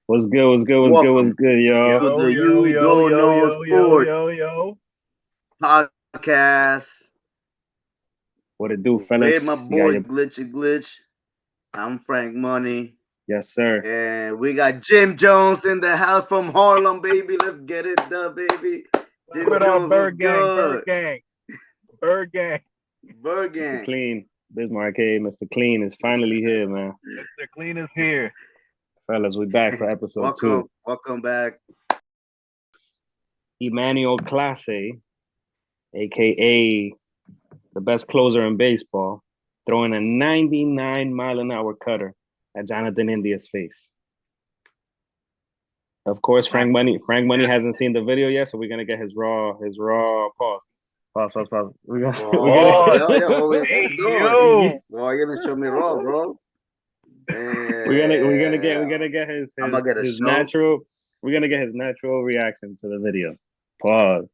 What's good? What's good? What's good? What's Welcome good, y'all? to Yo, the yo, You yo, Don't yo, Know yo, yo, Sports yo, yo. podcast What it do, with my fellas? You got boy your Glitchy Glitch. I'm Frank Money. yes, sir. And we got Jim Jones in the house from Harlem, baby. Let's get it done, baby. Clap Jim it up, Jones was Bird Gang, Bird good. Gang, Bird Gang. Mr. Bergen. Clean, Bismarck, aka Mr. Clean is finally here, man. Mr. Clean is here. Fellas, we back for episode welcome, 2. welcome back. Emmanuel Clase, aka the best closer in baseball, throwing a 99-mile-an-hour cutter at Jonathan India's face. Of course, Frank Money hasn't seen the video yet, so we're gonna get his raw pause. Pause. We're gonna, Oh, hell yeah. we're What we Hey, doing? yo. Well, you're going to show me raw, bro. we're gonna get his I'm going to get a his show. natural we're gonna get his natural reaction to the video. Pause.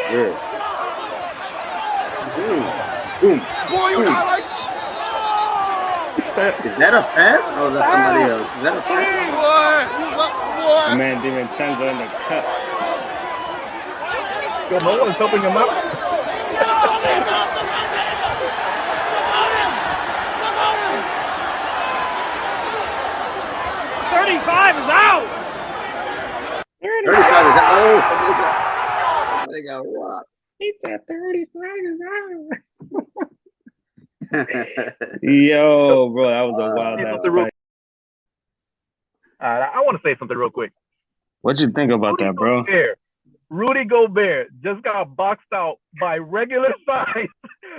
Yeah. Boom. Boy, you Boom. got like Is that a fan? Oh, that's somebody else. Is that a fan? boy, you look The boy. man DiVincenzo in the cut. Yo, no one's helping him out. Thirty-five is that? Oh, somebody got rocked. He said 35 Yo, bro, that was a wild Say ass something real. fight. I want to say something real quick. What'd you think about that, bro? Rudy Gobert just got boxed out by regular size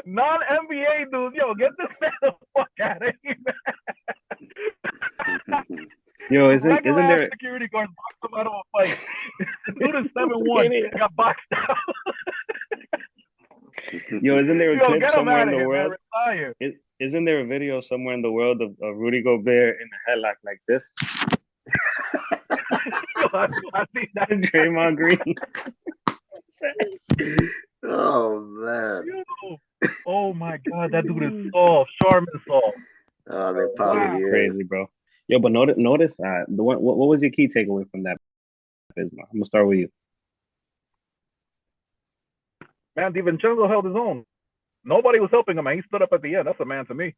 non-NBA dudes. Yo, get this man the fuck out of here. Yo, isn't there security guards boxed him out of a fight? Dude is 7'1", got boxed out. Yo, isn't there a Yo, clip get him somewhere out in of the here, man. world? Retire. Isn't there a video somewhere in the world of Rudy Gobert in a headlock like this? Yo, I see that. Draymond Green. Oh man. Yo. Oh my god, that dude is soft, Charmin soft. Oh, they probably Wow. is. Crazy, bro. Yo, but notice the one. What was your key takeaway from that? Bismarck? I'm gonna start with you. Man, DiVincenzo held his own. Nobody was helping him, and he stood up at the end. That's a man to me.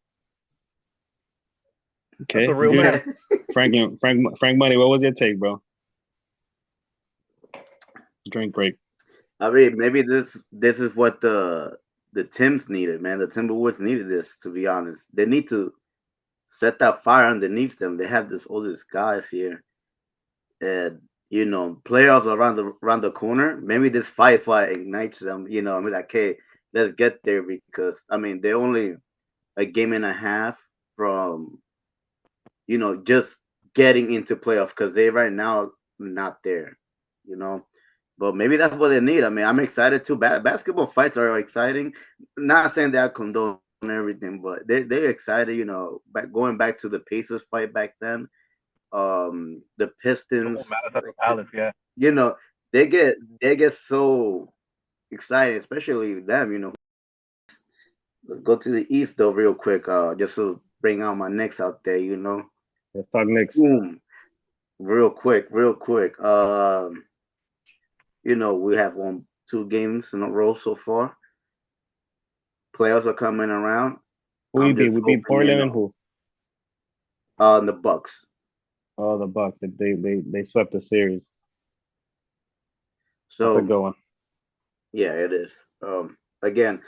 Okay, That's a real man. Frank Money. What was your take, bro? Drink break. I mean, maybe this is what the Tims needed, man. The Timberwolves needed this. To be honest, they need to set that fire underneath them. They have all these guys here, and playoffs around the corner. Maybe this fight ignites them. I mean, like, hey, let's get there because I mean they're only a game and a half from just getting into playoff because they right now not there. You know, but maybe that's what they need. I mean, I'm excited too. Basketball fights are exciting. Not saying that I condone everything, but they're excited. Going back to the Pacers fight back then, the Pistons, At the Palace, yeah. you know, they get so excited, especially them. Let's go to the East though, real quick. Just to bring out my Knicks out there. Let's talk Knicks. Boom, real quick. We have won 2 games in a row so far. Playoffs are coming around. Who we beat? We beat Portland and who? The Bucks. Oh, the Bucks. They swept the series. So that's a good one. Yeah, it is. Again,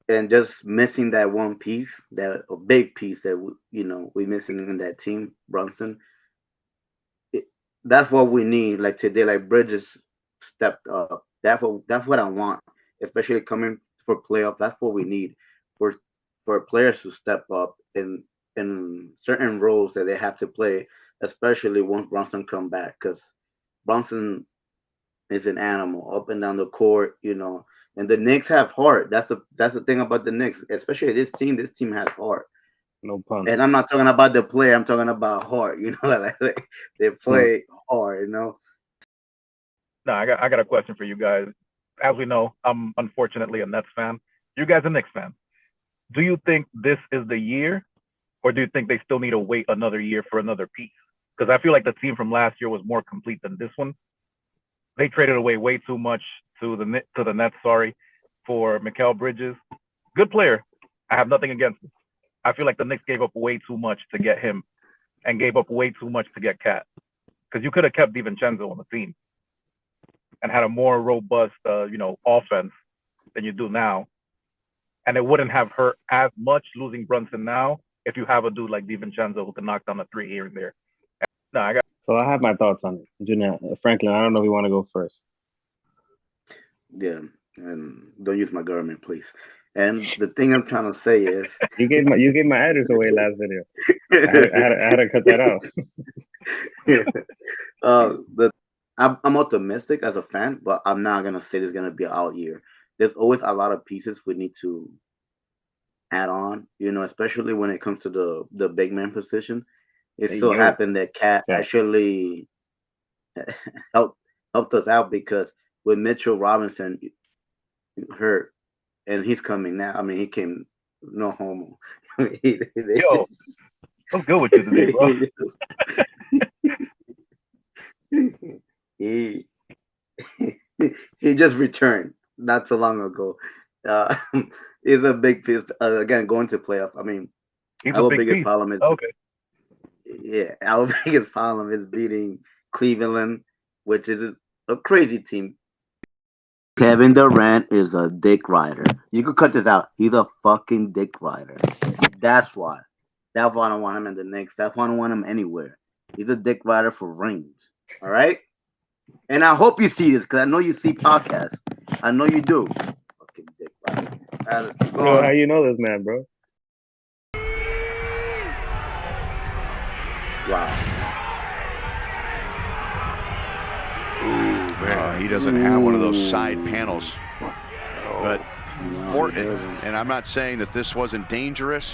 and just missing that one piece, that a big piece that we missing in that team, Brunson. That's what we need. Like today, like Bridges stepped up. That's what I want, especially coming for playoffs. That's what we need for players to step up in certain roles that they have to play, especially once Brunson come back, because Brunson is an animal up and down the court, and the Knicks have heart. That's the thing about the Knicks, especially this team. This team has heart. No pun. And I'm not talking about the play. I'm talking about heart. Like they play hard. No, I got a question for you guys. as we know, I'm unfortunately a Nets fan. You guys are Knicks fan. Do you think this is the year, or do you think they still need to wait another year for another piece? Because I feel like the team from last year was more complete than this one. They traded away way too much to the Nets, sorry, for Mikal Bridges. Good player. I have nothing against him. I feel like the Knicks gave up way too much to get him and gave up way too much to get Cat. Because you could have kept DiVincenzo on the team and had a more robust, offense than you do now. And it wouldn't have hurt as much losing Brunson now if you have a dude like DiVincenzo who can knock down a three here and there. No, I got. So I have my thoughts on it. Franklin, I don't know if you want to go first. Yeah, and don't use my government, please. And the thing I'm trying to say is, You gave my address away last video. I had to cut that out. the I'm optimistic as a fan, but I'm not gonna say there's gonna be an out year. There's always a lot of pieces we need to add on, especially when it comes to the big man position. It Hey, so yo, happened that Cat Jack. actually helped us out because with Mitchell Robinson hurt and he's coming now. I mean, he came no homo. Yo, what's good with you today, bro? he he just returned not too long ago. Uh, is a big piece. Again, going to playoff. I mean, He's a our big biggest piece. problem is Okay. our biggest problem is beating Cleveland, which is a crazy team. Kevin Durant is a dick rider. You could cut this out. He's a fucking dick rider. That's why. That's why I don't want him in the Knicks. That's why I don't want him anywhere. He's a dick rider for rings. All right? And I hope you see this because I know you see podcasts. I know you do. Fucking dick rider. All right, let's keep Yo, how going. you know this man, bro? Wow. He doesn't have one of those side panels. But No, he doesn't. and I'm not saying that this wasn't dangerous,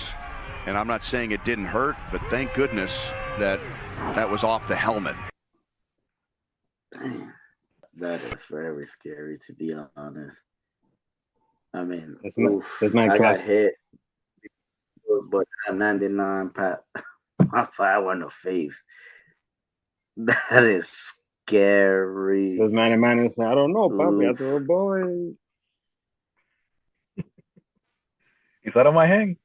and I'm not saying it didn't hurt, but thank goodness that was off the helmet. Damn. That is very scary, to be honest. I mean, This man I got class. hit, but 99 pat my fire in the face. That is scary. This man is I don't know, papi. I Oof. threw a boy. He's out of my hang.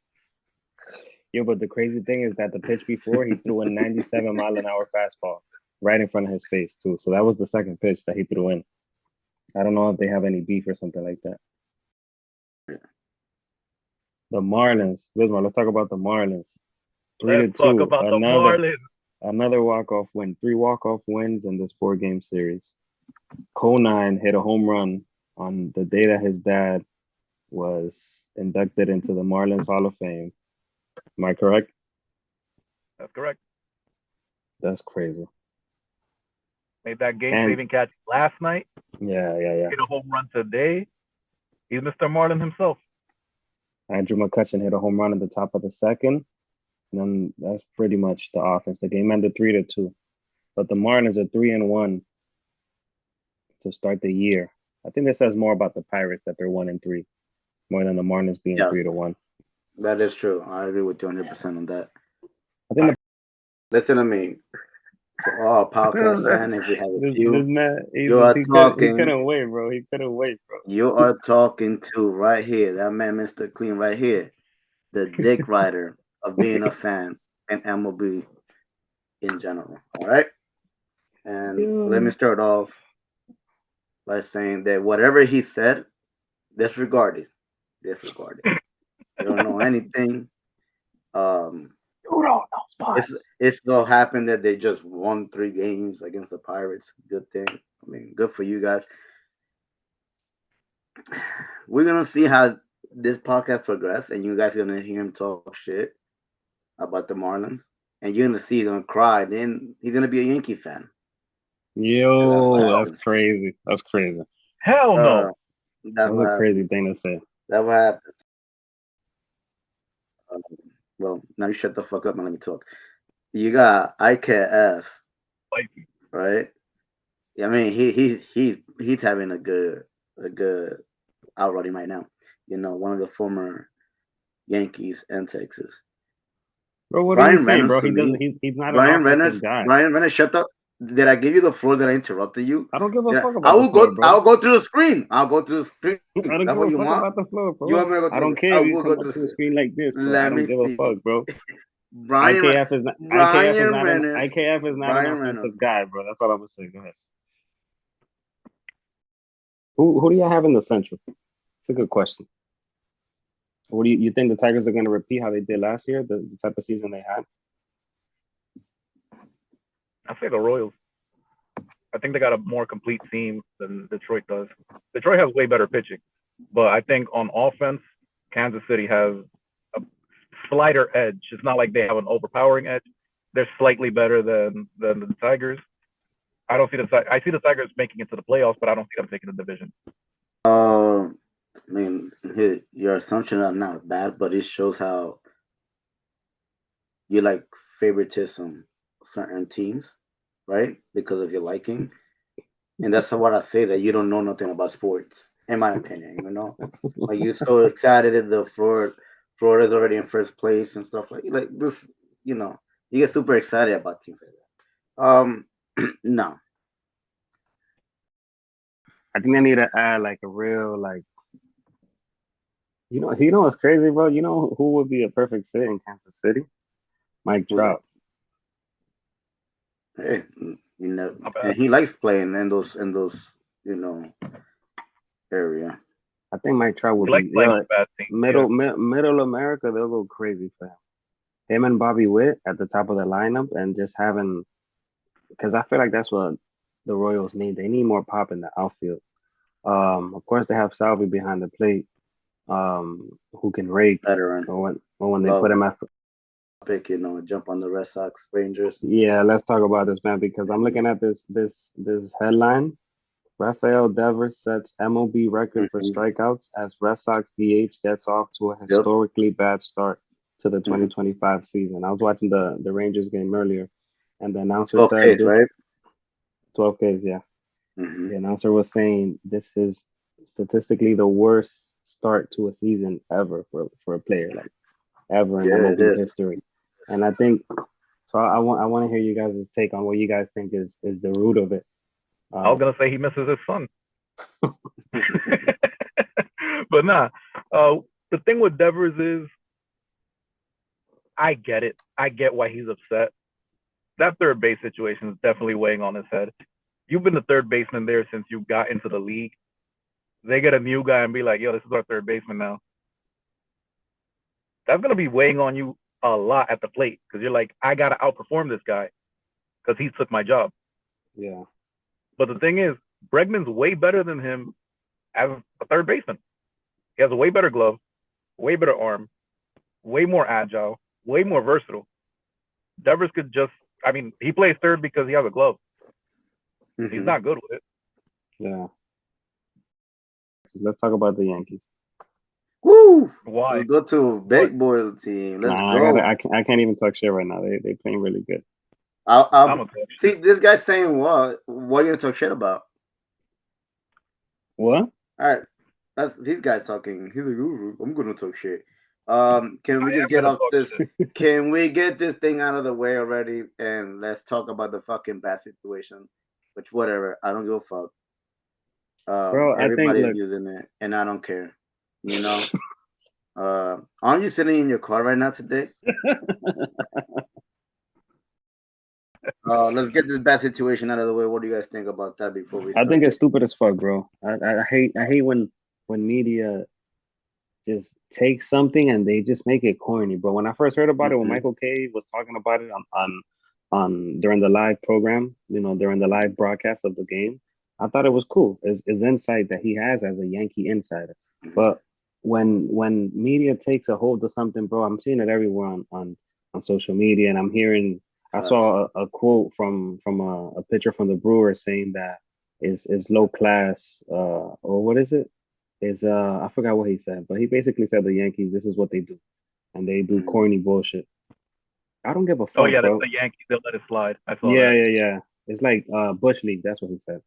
Yo, but the crazy thing is that the pitch before he threw a 97-mile-an-hour fastball right in front of his face too. So that was the second pitch that he threw in. I don't know if they have any beef or something like that. The Marlins, Bismarck. Let's talk about the Marlins. Let's talk 3-2. about the Marlins. Another walk-off win. 3 walk-off wins in this 4-game series. Conine hit a home run on the day that his dad was inducted into the Marlins Hall of Fame. Am I correct? That's correct. That's crazy. Made that game-saving catch last night. Yeah. Hit a home run today. He's Mr. Marlin himself. Andrew McCutchen hit a home run at the top of the second. And then that's pretty much the offense. The game ended 3-2. But the Marlins are 3-1 to start the year. I think this says more about the Pirates that they're 1-3, more than the Marlins being Yes, 3-1. that is true. I agree with you 100% on that. I think Listen to me. For all podcast fans, if we have a this few, man, you are he talking. couldn't wait, bro. He couldn't wait, bro. You are talking to right here. That man, Mr. Clean, right here. The dick rider of being a fan and MLB in general. All right. And let me start off by saying that whatever he said, disregard it. Disregard it. You don't know anything. You don't know sports. It so happened that they just won 3 games against the Pirates. Good thing. I mean, good for you guys. We're gonna see how this podcast progress, and you guys are gonna hear him talk shit about the Marlins, and you're gonna see he's gonna cry. Then he's gonna be a Yankee fan. Yo, that's crazy. That's crazy. Hell no. That's That was a crazy thing to say. That's what happens. Well, now you shut the fuck up and let me talk. You got IKF, right? I mean, he's having a good a good outright right now. One of the former Yankees and Texas. Bro, what are you Brian saying, Reynolds bro? to me. He's not an Brian offensive Reynolds. guy. Brian Reynolds, shut up. Did I give you the floor? That I interrupted you? I don't give a Yeah, fuck I about the will floor, go. bro. I'll go through the screen. I'll go through the screen. I don't That's give what a you fuck want. about the floor, You bro. want me to go I through don't the? care I if you will come go up through to the the. screen like this, bro. I Let don't me give a speak. fuck, bro. Brian Brian Reynolds. IKF is not an Brian Reynolds. offensive guy, bro. That's all I'm gonna say. Go ahead. Who do you have in the Central? It's a good question. What do you think the Tigers are gonna repeat how they did last year, the type of season they had? I say the Royals. I think they got a more complete team than Detroit does. Detroit has way better pitching, but I think on offense, Kansas City has a slighter edge. It's not like they have an overpowering edge. They're slightly better than the Tigers. I don't see I see the Tigers making it to the playoffs, but I don't see them taking the division. I mean, your assumptions are not bad, but it shows how you like favoritism certain teams, right? Because of your liking. And that's what I say, that you don't know nothing about sports, in my opinion. Like, you're so excited that the Florida's already in first place and stuff like this. You get super excited about things like that. No. I think they need to add like a real like what's crazy, bro? You know who would be a perfect fit in Kansas City? Mike Who's that? Trout. Hey, and he likes playing in those area. I think Mike Trout would He likes be playing on bad teams. middle America. They'll go crazy for him. Him and Bobby Witt at the top of the lineup, and just having because I feel like that's what the Royals need. They need more pop in the outfield. Of course they have Salvi behind the plate, who can rake. Veteran. Or when they put him at pick, jump on the Red Sox Rangers. Yeah, let's talk about this, man, because I'm looking at this headline. Rafael Devers sets MLB record for strikeouts as Red Sox DH gets off to a historically bad start to the 2025 season. I was watching the Rangers game earlier, and the announcer said Ks, right? 12 Ks, yeah. The announcer was saying this is statistically the worst start to a season ever for a player, like ever in MLB history. And I think so. I want to hear you guys' take on what you guys think is the root of it. I was gonna say he misses his son, but nah. The thing with Devers is, I get it. I get why he's upset. That third base situation is definitely weighing on his head. You've been the third baseman there since you got into the league. They get a new guy and be like, "Yo, this is our third baseman now." That's gonna be weighing on you a lot at the plate because you're like, I gotta outperform this guy because he took my job. Yeah. But the thing is, Bregman's way better than him as a third baseman. He has a way better glove, way better arm, way more agile, way more versatile. Devers could he plays third because he has a glove. He's not good with it. Yeah. Let's talk about the Yankees. Woo! Why? Let's go to big boy team. Let's go. I can't even talk shit right now. They playing really good. I'm see, this guy's saying what? What are you gonna talk shit about? What? All right, that's these guys talking. He's like, ooh, I'm gonna talk shit. Can we just get off this? Can we get this thing out of the way already? And let's talk about the fucking bad situation. Which whatever, I don't give a fuck. Bro, everybody's using it, and I don't care. Aren't you sitting in your car right now today? Let's get this bad situation out of the way. What do you guys think about that before we start? I think it's stupid as fuck, bro. I hate when media just take something and they just make it corny, bro. When I first heard about it, when Michael Kay was talking about it on during the live program, during the live broadcast of the game, I thought it was cool. Is insight that he has as a Yankee insider. But when media takes a hold of something, bro, I'm seeing it everywhere on social media, and I'm hearing. I saw a quote from a pitcher from the Brewers saying that is low class, or what is it? Is I forgot what he said, but he basically said the Yankees, this is what they do, and they do corny bullshit. I don't give a fuck. Oh yeah, bro. the Yankees, they'll let it slide. I saw that. Yeah. It's like Bush League. That's what he said.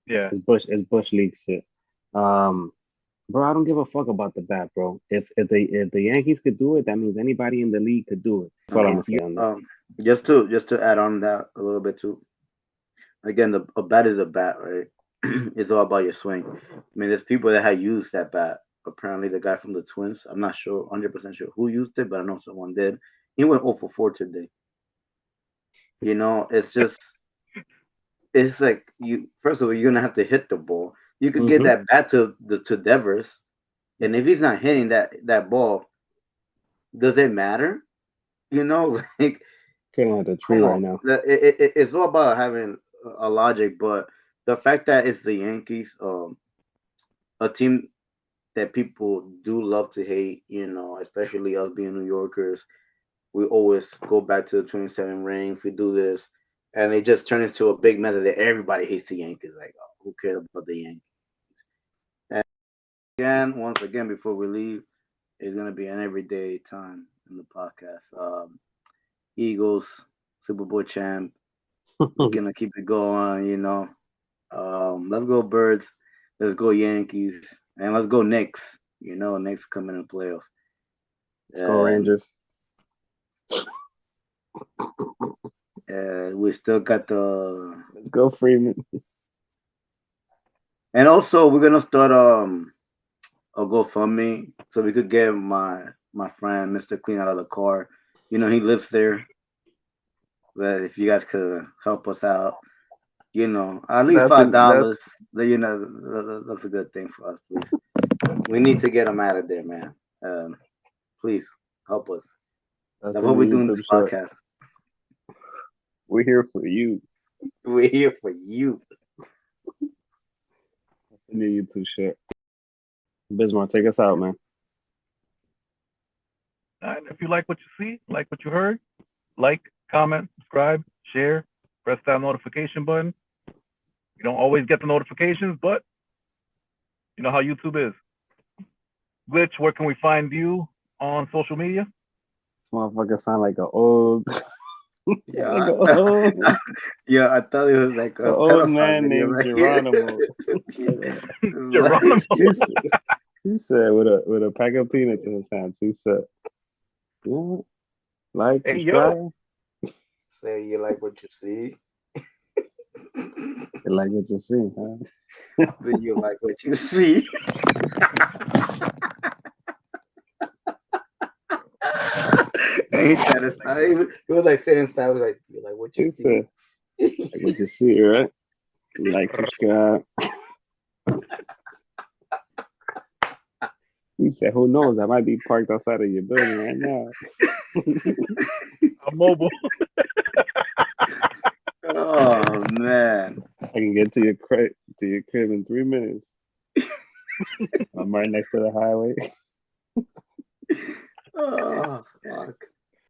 Yeah, it's Bush League shit. Bro, I don't give a fuck about the bat, bro. If the Yankees could do it, that means anybody in the league could do it. That's what I'm gonna You, say on that. just to add on that a little bit too. Again, a bat is a bat, right? It's all about your swing. I mean, there's people that have used that bat. Apparently, the guy from the Twins. I'm not sure, 100% sure who used it, but I know someone did. He went 0 for 4 today. It's just it's like you. First of all, you're gonna have to hit the ball. You could get Mm-hmm. that bat to Devers, and if he's not hitting that ball, does it matter? Like Killing at the tree come right on. now. It's all about having a logic, but the fact that it's the Yankees, a team that people do love to hate, especially us being New Yorkers. We always go back to the 27 rings. We do this, and it just turns into a big mess that everybody hates the Yankees. Like, oh, who cares about the Yankees? And once again, before we leave, it's gonna be an everyday time in the podcast. Eagles, Super Bowl champ. We're gonna keep it going. Let's go Birds. Let's go Yankees, and let's go Knicks. Knicks coming in the playoffs. Let's go And Rangers. we still got the. Let's go Freeman. And also, we're gonna start a GoFundMe so we could get my friend Mr. Clean out of the car. He lives there. But if you guys could help us out, at least That's five that's dollars. That's a good thing for us, please. We need to get him out of there, man. Please help us. that's That's in what the we do in YouTube this short. podcast. We're here for you. We're here for you. That's in the YouTube short. Bismarck, take us out, man. And if you like what you see, like what you heard, like, comment, subscribe, share, press that notification button. You don't always get the notifications, but you know how YouTube is. Glitch, where can we find you on social media? This motherfucker sound like an old, like Yeah, an old, yeah. I thought it was like an a old pedophile man video named right here. Geronimo. Geronimo. He said with a pack of peanuts in his hands. He said, "Yeah, like, Hey, yo. subscribe, Say you like what you see. you like what you see, huh?" Do you like what you see? And he tried to say, he was like sitting inside, was like, you like what you He see? said, "Like what you see, right? Like, subscribe." He said, "Who knows? I might be parked outside of your building right now. I'm mobile. Oh man. I can get to your crib in 3 minutes. I'm right next to the highway." Oh fuck.